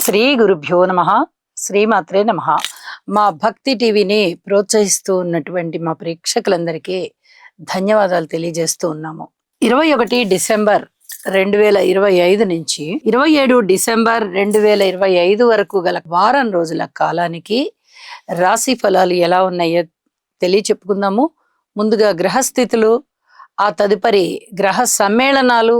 శ్రీ గురుభ్యో నమః. శ్రీమాత్రే నమః. మా భక్తి టీవీని ప్రోత్సహిస్తూ ఉన్నటువంటి మా ప్రేక్షకులందరికీ ధన్యవాదాలు తెలియజేస్తూ ఉన్నాము. 21 డిసెంబర్ 2025 నుంచి 27 డిసెంబర్ 2025 వరకు గల వారం రోజుల కాలానికి రాశి ఫలాలు ఎలా ఉన్నాయో తెలియచెప్పుకుందాము. ముందుగా గ్రహస్థితులు, ఆ తదుపరి గ్రహ సమ్మేళనాలు,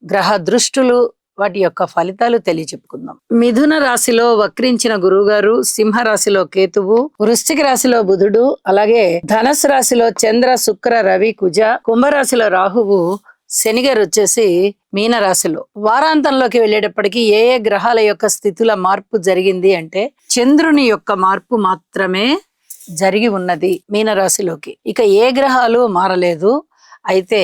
గ్రహ దృష్టులు, వాటి యొక్క ఫలితాలు తెలియచెప్పుకుందాం. మిథున రాశిలో వక్రించిన గురువుగారు, సింహ రాశిలో కేతువు, వృశ్చిక రాశిలో బుధుడు, అలాగే ధనస్సు రాశిలో చంద్ర, శుక్ర, రవి, కుజ, కుంభరాశిలో రాహువు, శనిగారు వచ్చేసి మీన రాశిలో. వారాంతంలోకి వెళ్ళేటప్పటికి ఏ ఏ గ్రహాల యొక్క స్థితుల మార్పు జరిగింది అంటే చంద్రుని యొక్క మార్పు మాత్రమే జరిగి ఉన్నది మీనరాశిలోకి. ఇక ఏ గ్రహాలు మారలేదు. అయితే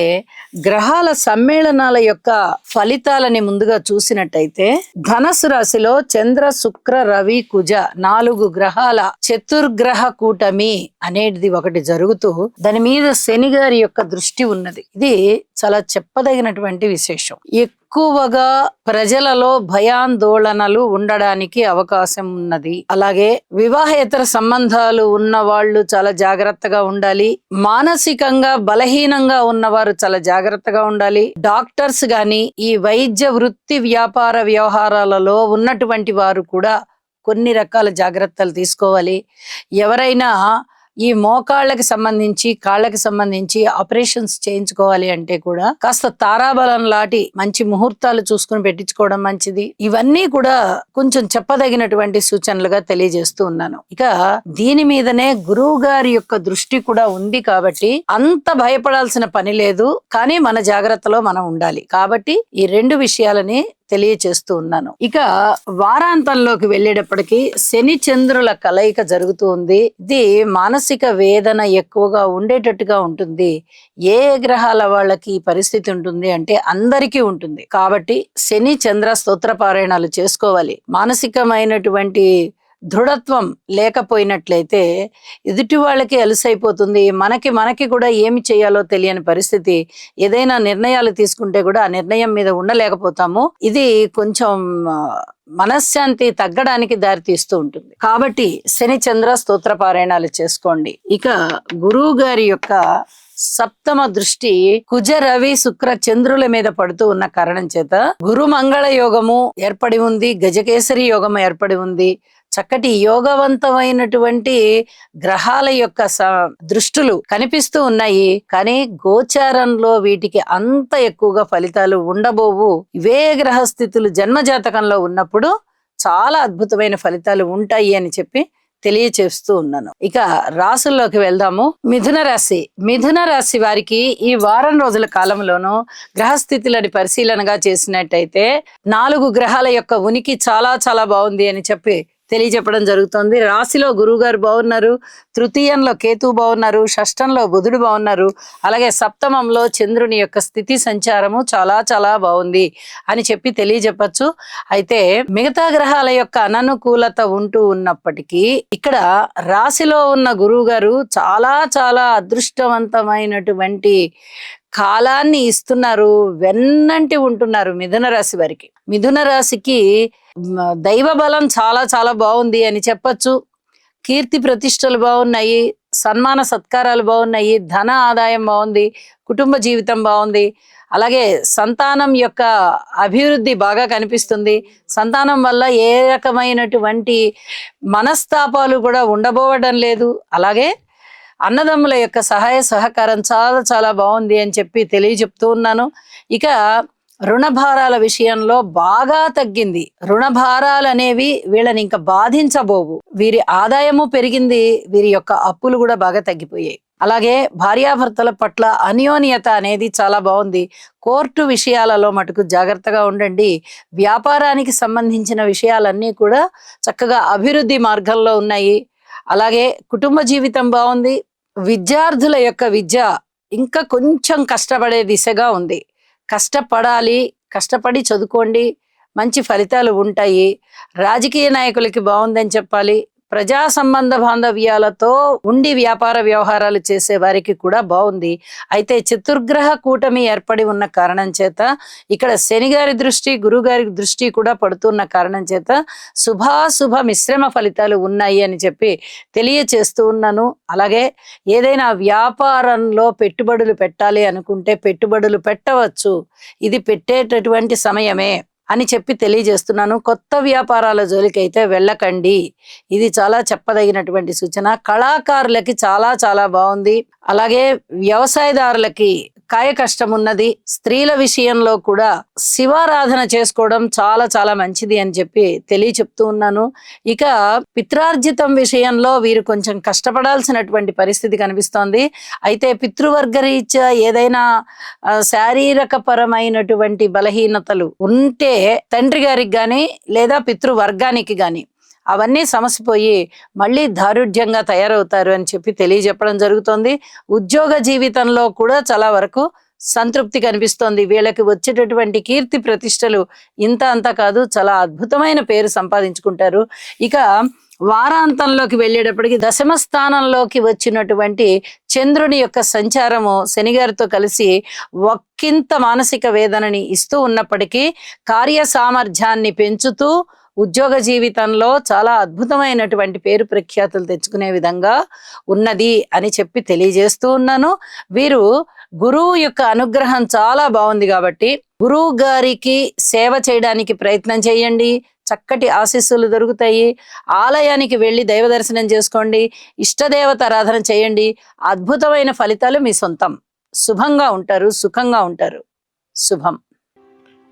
గ్రహాల సమ్మేళనాల యొక్క ఫలితాలని ముందుగా చూసినట్టయితే ధనస్సు రాశిలో చంద్ర, శుక్ర, రవి, కుజ 4 గ్రహాల చతుర్గ్రహ కూటమి అనేది ఒకటి జరుగుతూ దాని మీద శని గారి యొక్క దృష్టి ఉన్నది. ఇది చాలా చెప్పదగినటువంటి విశేషం. ఎక్కువగా ప్రజలలో భయాందోళనలు ఉండడానికి అవకాశం ఉన్నది. అలాగే వివాహేతర సంబంధాలు ఉన్న వాళ్ళు చాలా జాగ్రత్తగా ఉండాలి. మానసికంగా బలహీనంగా ఉన్నవారు చాలా జాగ్రత్తగా ఉండాలి. డాక్టర్స్ గాని, ఈ వైద్య వృత్తి వ్యాపార వ్యవహారాలలో ఉన్నటువంటి వారు కూడా కొన్ని రకాల జాగ్రత్తలు తీసుకోవాలి. ఎవరైనా ఈ మోకాళ్ళకి సంబంధించి, కాళ్ళకి సంబంధించి ఆపరేషన్స్ చేయించుకోవాలి అంటే కూడా కాస్త తారాబలం లాంటి మంచి ముహూర్తాలు చూసుకుని పెట్టించుకోవడం మంచిది. ఇవన్నీ కూడా కొంచెం చెప్పదగినటువంటి సూచనలుగా తెలియజేస్తూ ఉన్నాను. ఇక దీని మీదనే గురువు గారి యొక్క దృష్టి కూడా ఉంది కాబట్టి అంత భయపడాల్సిన పని లేదు. కానీ మన జాగ్రత్తలో మనం ఉండాలి. కాబట్టి ఈ 2 విషయాలని తెలియచేస్తూ ఉన్నాను. ఇక వారాంతంలోకి వెళ్ళేటప్పటికి శని చంద్రుల కలయిక జరుగుతూ ఉంది. ఇది మానసిక వేదన ఎక్కువగా ఉండేటట్టుగా ఉంటుంది. ఏ గ్రహాల వాళ్ళకి ఈ పరిస్థితి ఉంటుంది అంటే అందరికీ ఉంటుంది. కాబట్టి శని చంద్ర స్తోత్ర పారాయణాలు చేసుకోవాలి. మానసికమైనటువంటి దృఢత్వం లేకపోయినట్లయితే ఎదుటి వాళ్ళకి అలసైపోతుంది. మనకి కూడా ఏమి చేయాలో తెలియని పరిస్థితి. ఏదైనా నిర్ణయాలు తీసుకుంటే కూడా ఆ నిర్ణయం మీద ఉండలేకపోతాము. ఇది కొంచెం మనశ్శాంతి తగ్గడానికి దారితీస్తూ ఉంటుంది. కాబట్టి శని చంద్ర స్తోత్ర పారాయణాలు చేసుకోండి. ఇక గురువు గారి యొక్క సప్తమ దృష్టి కుజ, రవి, శుక్ర, చంద్రుల మీద పడుతూ ఉన్న కారణం చేత గురు మంగళ యోగము ఏర్పడి ఉంది. గజకేసరి యోగం ఏర్పడి ఉంది. చక్కటి యోగవంతమైనటువంటి గ్రహాల యొక్క దృష్టులు కనిపిస్తూ ఉన్నాయి. కానీ గోచారంలో వీటికి అంత ఎక్కువగా ఫలితాలు ఉండబోవు. ఇవే గ్రహస్థితులు జన్మజాతకంలో ఉన్నప్పుడు చాలా అద్భుతమైన ఫలితాలు ఉంటాయి అని చెప్పి తెలియచేస్తూ ఉన్నాను. ఇక రాసుల్లోకి వెళ్దాము. మిథున రాశి వారికి ఈ వారం రోజుల కాలంలోనూ గ్రహస్థితులని పరిశీలనగా చేసినట్టయితే 4 గ్రహాల యొక్క ఉనికి చాలా చాలా బాగుంది అని చెప్పి తెలియజెప్పడం జరుగుతుంది. రాశిలో గురువు గారు బాగున్నారు, తృతీయంలో కేతువు బాగున్నారు, షష్టంలో బుధుడు బాగున్నారు, అలాగే సప్తమంలో చంద్రుని యొక్క స్థితి సంచారము చాలా చాలా బాగుంది అని చెప్పి తెలియజెప్పచ్చు. అయితే మిగతా గ్రహాల యొక్క అననుకూలత ఉంటూ ఉన్నప్పటికీ ఇక్కడ రాశిలో ఉన్న గురువు గారు చాలా చాలా అదృష్టవంతమైనటువంటి కాలాన్ని ఇస్తున్నారు. వెన్నంటి ఉంటున్నారు మిథున రాశి వారికి. మిథున రాశికి దైవ బలం చాలా చాలా బాగుంది అని చెప్పచ్చు. కీర్తి ప్రతిష్టలు బాగున్నాయి, సన్మాన సత్కారాలు బాగున్నాయి, ధన ఆదాయం బాగుంది, కుటుంబ జీవితం బాగుంది. అలాగే సంతానం యొక్క అభివృద్ధి బాగా కనిపిస్తుంది. సంతానం వల్ల ఏ రకమైనటువంటి మనస్తాపాలు కూడా ఉండబోవడం లేదు. అలాగే అన్నదమ్ముల యొక్క సహాయ సహకారం చాలా చాలా బాగుంది అని చెప్పి తెలియజెప్తూ ఉన్నాను. ఇక రుణభారాల విషయంలో బాగా తగ్గింది. రుణభారాలు అనేవి వీళ్ళని ఇంకా బాధించబోవు. వీరి ఆదాయము పెరిగింది, వీరి యొక్క అప్పులు కూడా బాగా తగ్గిపోయాయి. అలాగే భార్యాభర్తల పట్ల అన్యోన్యత అనేది చాలా బాగుంది. కోర్టు విషయాలలో మటుకు జాగ్రత్తగా ఉండండి. వ్యాపారానికి సంబంధించిన విషయాలన్నీ కూడా చక్కగా అభివృద్ధి మార్గంలో ఉన్నాయి. అలాగే కుటుంబ జీవితం బాగుంది. విద్యార్థుల యొక్క విద్య ఇంకా కొంచెం కష్టపడే దిశగా ఉంది. కష్టపడాలి, కష్టపడి చదువుకోండి, మంచి ఫలితాలు ఉంటాయి. రాజకీయ నాయకులకి బాగుందని చెప్పాలి. ప్రజా సంబంధ బాంధవ్యాలతో ఉండి వ్యాపార వ్యవహారాలు చేసే వారికి కూడా బాగుంది. అయితే చతుర్గ్రహ కూటమి ఏర్పడి ఉన్న కారణం చేత ఇక్కడ శని గారి దృష్టి, గురువు గారి దృష్టి కూడా పడుతున్న కారణం చేత శుభాశుభ మిశ్రమ ఫలితాలు ఉన్నాయి అని చెప్పి తెలియచేస్తూ ఉన్నాను. అలాగే ఏదైనా వ్యాపారంలో పెట్టుబడులు పెట్టాలి అనుకుంటే పెట్టుబడులు పెట్టవచ్చు, ఇది పెట్టేటటువంటి సమయమే అని చెప్పి తెలియజేస్తున్నాను. కొత్త వ్యాపారాల జోలికి అయితే వెళ్ళకండి, ఇది చాలా చెప్పదగినటువంటి సూచన. కళాకారులకి చాలా చాలా బాగుంది. అలాగే వ్యవసాయదారులకి కాయ కష్టం ఉన్నది. స్త్రీల విషయంలో కూడా శివారాధన చేసుకోవడం చాలా చాలా మంచిది అని చెప్పి చెప్తూ ఉన్నాను. ఇక పిత్రార్జితం విషయంలో వీరు కొంచెం కష్టపడాల్సినటువంటి పరిస్థితి కనిపిస్తోంది. అయితే పితృవర్గ రీత్యా ఏదైనా శారీరక పరమైనటువంటి బలహీనతలు ఉంటే తండ్రి గారికి గాని లేదా పితృవర్గానికి గాని అవన్నీ సమసిపోయి మళ్ళీ దారుఢ్యంగా తయారవుతారు అని చెప్పి తెలియజెప్పడం జరుగుతుంది. ఉద్యోగ జీవితంలో కూడా చాలా వరకు సంతృప్తి కనిపిస్తోంది. వీళ్ళకి వచ్చేటటువంటి కీర్తి ప్రతిష్టలు ఇంత అంతా కాదు, చాలా అద్భుతమైన పేరు సంపాదించుకుంటారు. ఇక వారాంతంలోకి వెళ్ళేటప్పటికి దశమ స్థానంలోకి వచ్చినటువంటి చంద్రుని యొక్క సంచారము శని గారితో కలిసి ఒక్కింత మానసిక వేదనని ఇస్తూ ఉన్నప్పటికీ కార్య సామర్థ్యాన్ని పెంచుతూ ఉద్యోగ జీవితంలో చాలా అద్భుతమైనటువంటి పేరు ప్రఖ్యాతులు తెచ్చుకునే విధంగా ఉన్నది అని చెప్పి తెలియజేస్తూ ఉన్నాను. వీరు గురువు యొక్క అనుగ్రహం చాలా బాగుంది కాబట్టి గురువు గారికి సేవ చేయడానికి ప్రయత్నం చేయండి. చక్కటి ఆశీస్సులు దొరుకుతాయి. ఆలయానికి వెళ్ళి దైవ దర్శనం చేసుకోండి, ఇష్టదేవత ఆరాధన చేయండి. అద్భుతమైన ఫలితాలు మీ సొంతం. శుభంగా ఉంటారు, సుఖంగా ఉంటారు. శుభం.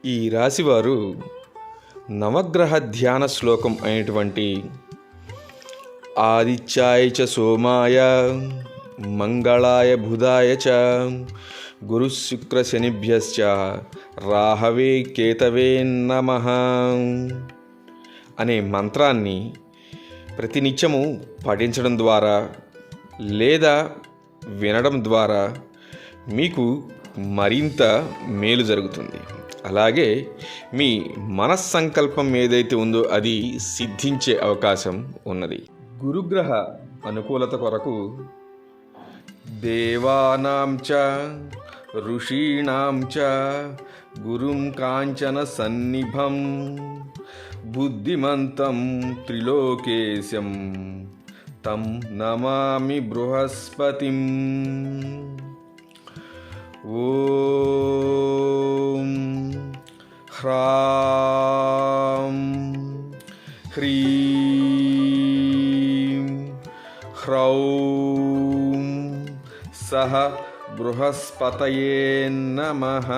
ఈ రాశివారు నవగ్రహ ధ్యాన శ్లోకం అయినటువంటి ఆదిత్యాయ చ సోమాయ మంగళాయ బుధాయ చ గురు శుక్ర శనిభ్యశ్చ రాహవే కేతవే నమః అనే మంత్రాన్ని ప్రతినిత్యము పఠించడం ద్వారా లేదా వినడం ద్వారా మీకు మరింత మేలు జరుగుతుంది. అలాగే మీ మనస్సంకల్పం ఏదైతే ఉందో అది సిద్ధించే అవకాశం ఉన్నది. గురుగ్రహ అనుకూలత కొరకు దేవానాం చ ఋషీణాం చ గురుం కాంచన సన్నిభం బుద్ధిమంతం త్రిలోకేశం తం నమామి బృహస్పతిం. ఓం హ్రాం హ్రీం హ్రౌం సహ బృహస్పతయే నమః.